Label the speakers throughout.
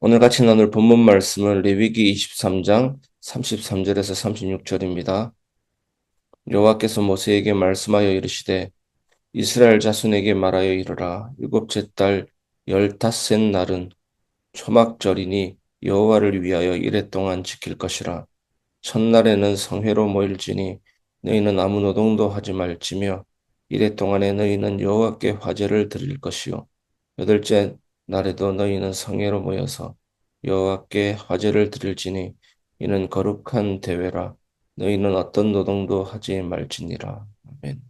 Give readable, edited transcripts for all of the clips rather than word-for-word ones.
Speaker 1: 오늘 같이 나눌 본문 말씀은 레위기 23장 33절에서 36절입니다. 여호와께서 모세에게 말씀하여 이르시되 이스라엘 자손에게 말하여 이르라. 일곱째 달 15셋 날은 초막절이니 여호와를 위하여 이레 동안 지킬 것이라. 첫날에는 성회로 모일지니 너희는 아무 노동도 하지 말지며 이레 동안에 너희는 여호와께 화제를 드릴 것이요 여덟째 날에도 너희는 성회로 모여서 여호와께 화제를 드릴지니 이는 거룩한 대회라. 너희는 어떤 노동도 하지 말지니라. 아멘.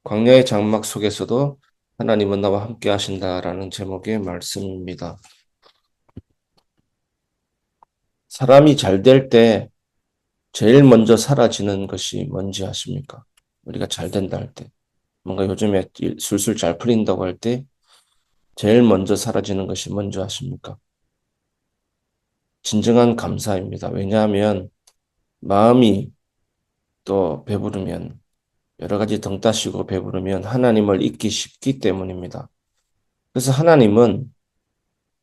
Speaker 1: 광야의 장막 속에서도 하나님은 나와 함께 하신다라는 제목의 말씀입니다. 사람이 잘 될 때 제일 먼저 사라지는 것이 뭔지 아십니까? 우리가 잘 된다 할 때, 뭔가 요즘에 술술 잘 풀린다고 할 때 제일 먼저 사라지는 것이 뭔지 아십니까? 진정한 감사입니다. 왜냐하면 마음이 또 배부르면, 여러 가지 덩 따시고 배부르면 하나님을 잊기 쉽기 때문입니다. 그래서 하나님은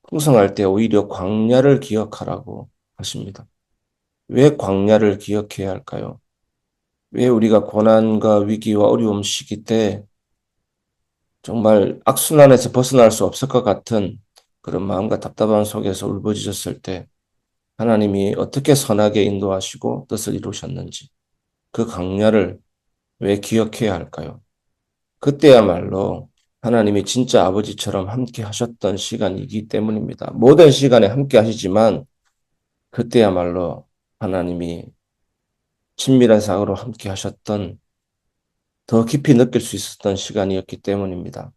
Speaker 1: 풍성할 때 오히려 광야를 기억하라고 하십니다. 왜 광야를 기억해야 할까요? 왜 우리가 고난과 위기와 어려움 시기 때 정말 악순환에서 벗어날 수 없을 것 같은 그런 마음과 답답함 속에서 울부짖었을 때 하나님이 어떻게 선하게 인도하시고 뜻을 이루셨는지, 그 광야를 왜 기억해야 할까요? 그때야말로 하나님이 진짜 아버지처럼 함께 하셨던 시간이기 때문입니다. 모든 시간에 함께 하시지만 그때야말로 하나님이 친밀한 사랑으로 함께 하셨던, 더 깊이 느낄 수 있었던 시간이었기 때문입니다.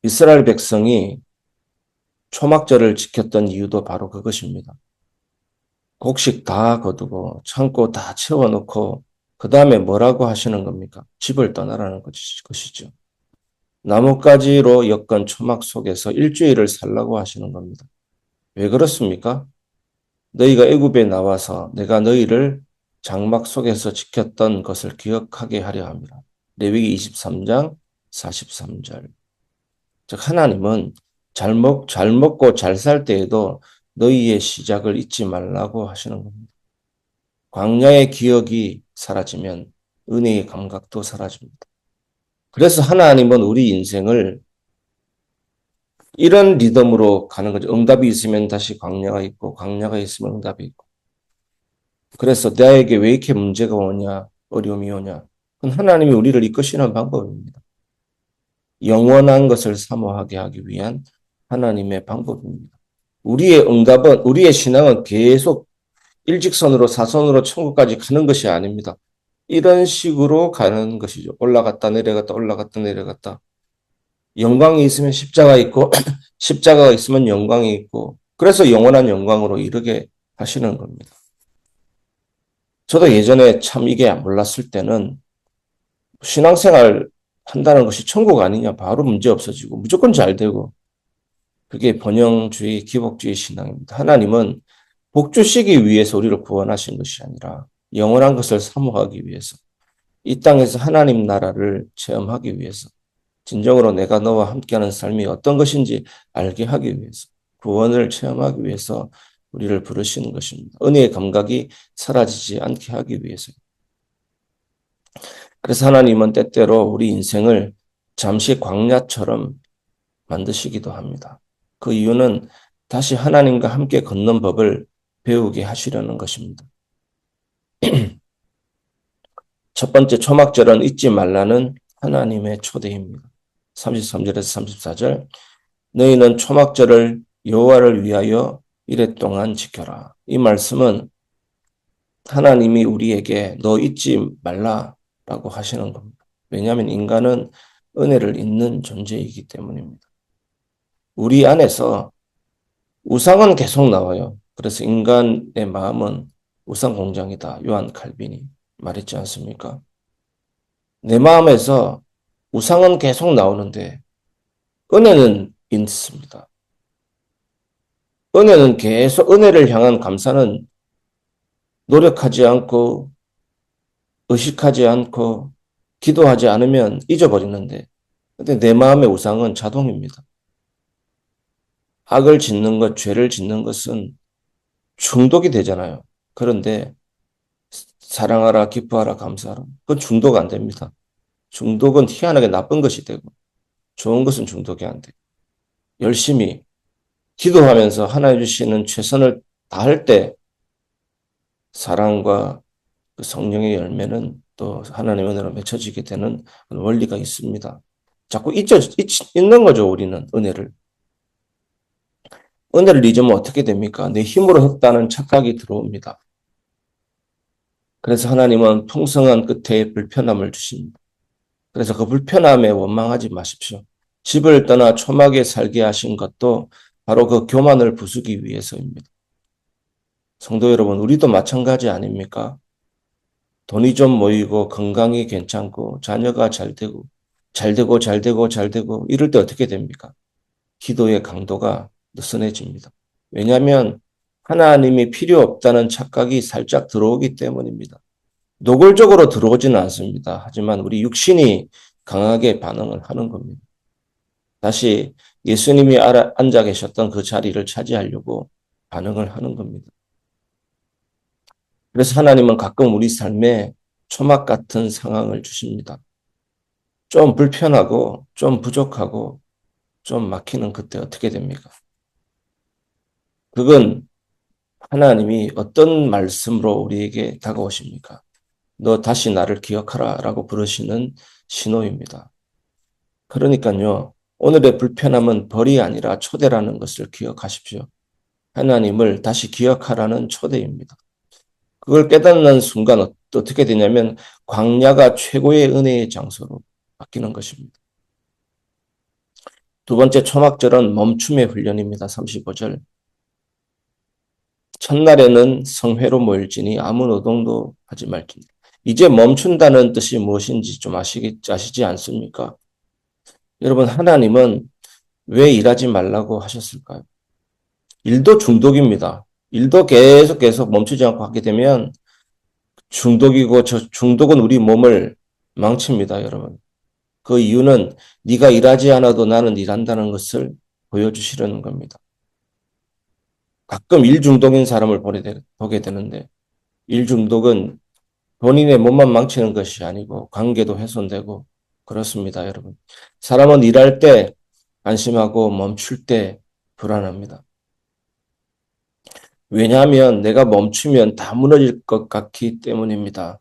Speaker 1: 이스라엘 백성이 초막절을 지켰던 이유도 바로 그것입니다. 곡식 다 거두고 창고 다 채워놓고 그 다음에 뭐라고 하시는 겁니까? 집을 떠나라는 것이죠. 나뭇가지로 엮은 초막 속에서 일주일을 살라고 하시는 겁니다. 왜 그렇습니까? 너희가 애굽에 나와서 내가 너희를 장막 속에서 지켰던 것을 기억하게 하려 합니다. 레위기 23장 43절. 즉 하나님은 잘 먹고 잘 살 때에도 너희의 시작을 잊지 말라고 하시는 겁니다. 광야의 기억이 사라지면 은혜의 감각도 사라집니다. 그래서 하나님은 우리 인생을 이런 리듬으로 가는 거죠. 응답이 있으면 다시 광야가 있고, 광야가 있으면 응답이 있고. 그래서 나에게 왜 이렇게 문제가 오냐, 어려움이 오냐. 그건 하나님이 우리를 이끄시는 방법입니다. 영원한 것을 사모하게 하기 위한 하나님의 방법입니다. 우리의 응답은, 우리의 신앙은 계속 일직선으로 사선으로 천국까지 가는 것이 아닙니다. 이런 식으로 가는 것이죠. 올라갔다 내려갔다 올라갔다 내려갔다. 영광이 있으면 십자가 있고 십자가가 있으면 영광이 있고, 그래서 영원한 영광으로 이르게 하시는 겁니다. 저도 예전에 참 이게 몰랐을 때는 신앙생활 한다는 것이 천국 아니냐, 바로 문제 없어지고 무조건 잘 되고, 그게 번영주의, 기복주의 신앙입니다. 하나님은 복 주시기 위해서 우리를 구원하신 것이 아니라 영원한 것을 사모하기 위해서, 이 땅에서 하나님 나라를 체험하기 위해서, 진정으로 내가 너와 함께하는 삶이 어떤 것인지 알게 하기 위해서, 구원을 체험하기 위해서 우리를 부르시는 것입니다. 은혜의 감각이 사라지지 않게 하기 위해서. 그래서 하나님은 때때로 우리 인생을 잠시 광야처럼 만드시기도 합니다. 그 이유는 다시 하나님과 함께 걷는 법을 배우게 하시려는 것입니다. 첫 번째 초막절은 잊지 말라는 하나님의 초대입니다. 33절에서 34절. 너희는 초막절을 여호와를 위하여 이레 동안 지켜라. 이 말씀은 하나님이 우리에게 너 잊지 말라라고 하시는 겁니다. 왜냐하면 인간은 은혜를 잊는 존재이기 때문입니다. 우리 안에서 우상은 계속 나와요. 그래서 인간의 마음은 우상 공장이다. 요한 칼빈이 말했지 않습니까? 내 마음에서 우상은 계속 나오는데 은혜는 있습니다. 은혜는 계속, 은혜를 향한 감사는 노력하지 않고 의식하지 않고 기도하지 않으면 잊어버리는데, 근데 내 마음의 우상은 자동입니다. 악을 짓는 것, 죄를 짓는 것은 중독이 되잖아요. 그런데 사랑하라, 기뻐하라, 감사하라. 그건 중독 안 됩니다. 중독은 희한하게 나쁜 것이 되고 좋은 것은 중독이 안 돼요. 열심히 기도하면서 하나님 주시는 최선을 다할 때 사랑과 그 성령의 열매는 또 하나님의 은혜로 맺혀지게 되는 원리가 있습니다. 자꾸 잊는 거죠, 우리는 은혜를. 은혜를 잊으면 어떻게 됩니까? 내 힘으로 했다는 착각이 들어옵니다. 그래서 하나님은 풍성한 끝에 불편함을 주십니다. 그래서 그 불편함에 원망하지 마십시오. 집을 떠나 초막에 살게 하신 것도 바로 그 교만을 부수기 위해서입니다. 성도 여러분, 우리도 마찬가지 아닙니까? 돈이 좀 모이고 건강이 괜찮고 자녀가 잘 되고 이럴 때 어떻게 됩니까? 기도의 강도가 느슨해집니다. 왜냐하면 하나님이 필요 없다는 착각이 살짝 들어오기 때문입니다. 노골적으로 들어오지는 않습니다. 하지만 우리 육신이 강하게 반응을 하는 겁니다. 다시 예수님이 앉아 계셨던 그 자리를 차지하려고 반응을 하는 겁니다. 그래서 하나님은 가끔 우리 삶에 초막 같은 상황을 주십니다. 좀 불편하고 좀 부족하고 좀 막히는 그때 어떻게 됩니까? 그건 하나님이 어떤 말씀으로 우리에게 다가오십니까? 너 다시 나를 기억하라 라고 부르시는 신호입니다. 그러니까요, 오늘의 불편함은 벌이 아니라 초대라는 것을 기억하십시오. 하나님을 다시 기억하라는 초대입니다. 그걸 깨닫는 순간 어떻게 되냐면 광야가 최고의 은혜의 장소로 바뀌는 것입니다. 두 번째 초막절은 멈춤의 훈련입니다. 35절. 첫날에는 성회로 모일지니 아무 노동도 하지 말지니. 이제 멈춘다는 뜻이 무엇인지 좀 아시지 않습니까? 여러분, 하나님은 왜 일하지 말라고 하셨을까요? 일도 중독입니다. 일도 계속 멈추지 않고 하게 되면 중독이고 저 중독은 우리 몸을 망칩니다, 여러분. 그 이유는 네가 일하지 않아도 나는 일한다는 것을 보여주시려는 겁니다. 가끔 일 중독인 사람을 보게 되는데 일 중독은 본인의 몸만 망치는 것이 아니고 관계도 훼손되고 그렇습니다, 여러분. 사람은 일할 때 안심하고 멈출 때 불안합니다. 왜냐하면 내가 멈추면 다 무너질 것 같기 때문입니다.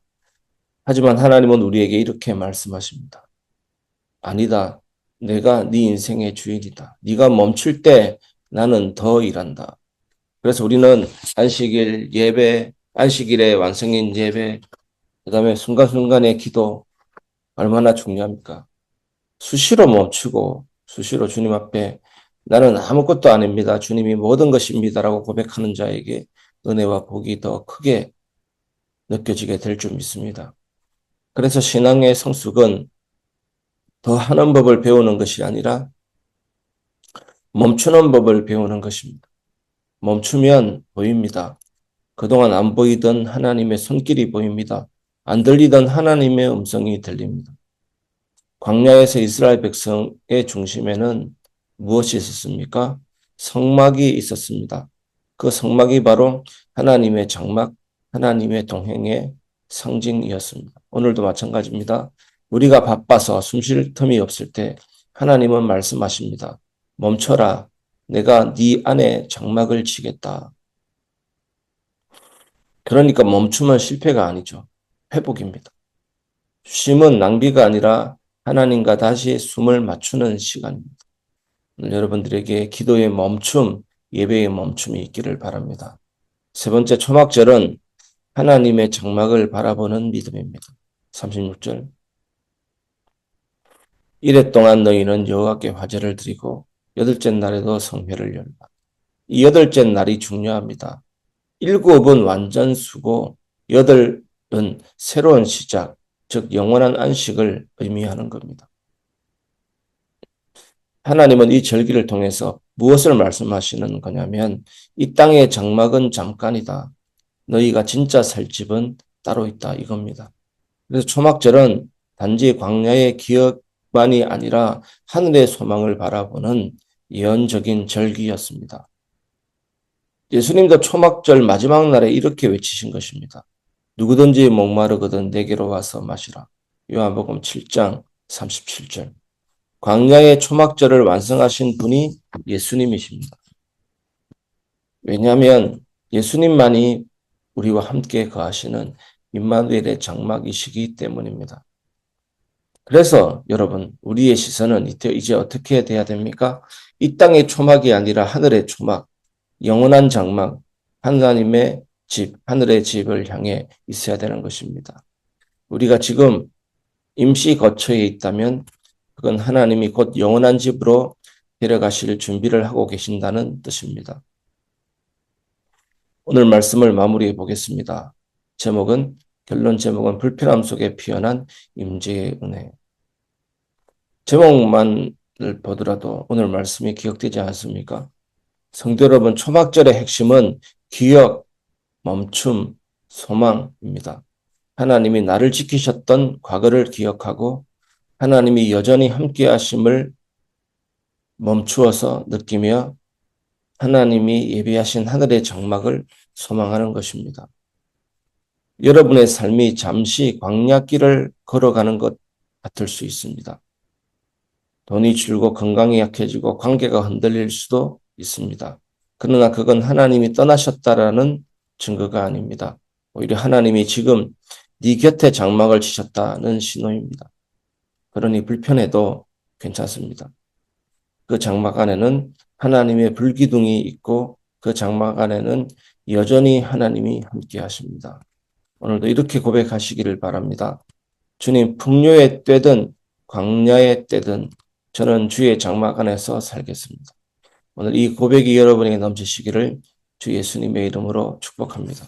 Speaker 1: 하지만 하나님은 우리에게 이렇게 말씀하십니다. 아니다. 내가 네 인생의 주인이다. 네가 멈출 때 나는 더 일한다. 그래서 우리는 안식일 예배, 안식일의 완성인 예배, 그다음에 순간순간의 기도 얼마나 중요합니까? 수시로 멈추고 수시로 주님 앞에 나는 아무것도 아닙니다. 주님이 모든 것입니다라고 고백하는 자에게 은혜와 복이 더 크게 느껴지게 될 줄 믿습니다. 그래서 신앙의 성숙은 더 하는 법을 배우는 것이 아니라 멈추는 법을 배우는 것입니다. 멈추면 보입니다. 그동안 안 보이던 하나님의 손길이 보입니다. 안 들리던 하나님의 음성이 들립니다. 광야에서 이스라엘 백성의 중심에는 무엇이 있었습니까? 성막이 있었습니다. 그 성막이 바로 하나님의 장막, 하나님의 동행의 상징이었습니다. 오늘도 마찬가지입니다. 우리가 바빠서 숨쉴 틈이 없을 때 하나님은 말씀하십니다. 멈춰라. 내가 네 안에 장막을 치겠다. 그러니까 멈추면 실패가 아니죠. 회복입니다. 쉼은 낭비가 아니라 하나님과 다시 숨을 맞추는 시간입니다. 여러분들에게 기도의 멈춤, 예배의 멈춤이 있기를 바랍니다. 세 번째 초막절은 하나님의 장막을 바라보는 믿음입니다. 36절. 이래 동안 너희는 여호와께 화제를 드리고 여덟째 날에도 성회를 열라. 이 여덟째 날이 중요합니다. 일곱은 완전 수고, 여덟은 새로운 시작, 즉 영원한 안식을 의미하는 겁니다. 하나님은 이 절기를 통해서 무엇을 말씀하시는 거냐면 이 땅의 장막은 잠깐이다. 너희가 진짜 살 집은 따로 있다 이겁니다. 그래서 초막절은 단지 광야의 기억만이 아니라 하늘의 소망을 바라보는 예언적인 절기였습니다. 예수님도 초막절 마지막 날에 이렇게 외치신 것입니다. 누구든지 목마르거든 내게로 와서 마시라. 요한복음 7장 37절. 광야의 초막절을 완성하신 분이 예수님이십니다. 왜냐하면 예수님만이 우리와 함께 거하시는 임마누엘의 장막이시기 때문입니다. 그래서 여러분, 우리의 시선은 이제 어떻게 돼야 됩니까? 이 땅의 초막이 아니라 하늘의 초막, 영원한 장막, 하나님의 집, 하늘의 집을 향해 있어야 되는 것입니다. 우리가 지금 임시 거처에 있다면 그건 하나님이 곧 영원한 집으로 데려가실 준비를 하고 계신다는 뜻입니다. 오늘 말씀을 마무리해 보겠습니다. 결론 제목은 불편함 속에 피어난 임재의 은혜. 제목만을 보더라도 오늘 말씀이 기억되지 않습니까? 성도 여러분, 초막절의 핵심은 기억, 멈춤, 소망입니다. 하나님이 나를 지키셨던 과거를 기억하고 하나님이 여전히 함께 하심을 멈추어서 느끼며 하나님이 예비하신 하늘의 장막을 소망하는 것입니다. 여러분의 삶이 잠시 광야길을 걸어가는 것 같을 수 있습니다. 돈이 줄고 건강이 약해지고 관계가 흔들릴 수도 있습니다. 그러나 그건 하나님이 떠나셨다라는 증거가 아닙니다. 오히려 하나님이 지금 네 곁에 장막을 치셨다는 신호입니다. 그러니 불편해도 괜찮습니다. 그 장막 안에는 하나님의 불기둥이 있고 그 장막 안에는 여전히 하나님이 함께 하십니다. 오늘도 이렇게 고백하시기를 바랍니다. 주님, 풍요의 때든 광야의 때든 저는 주의 장막 안에서 살겠습니다. 오늘 이 고백이 여러분에게 넘치시기를 주 예수님의 이름으로 축복합니다.